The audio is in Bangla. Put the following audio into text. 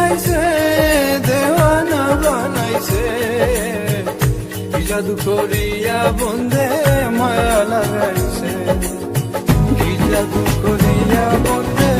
বানাইছে, দেওয়ানা বানাইছে, কি জাদু করিয়া বন্ধে মায়া লাগাইছে, কি জাদু করিয়া বন্ধে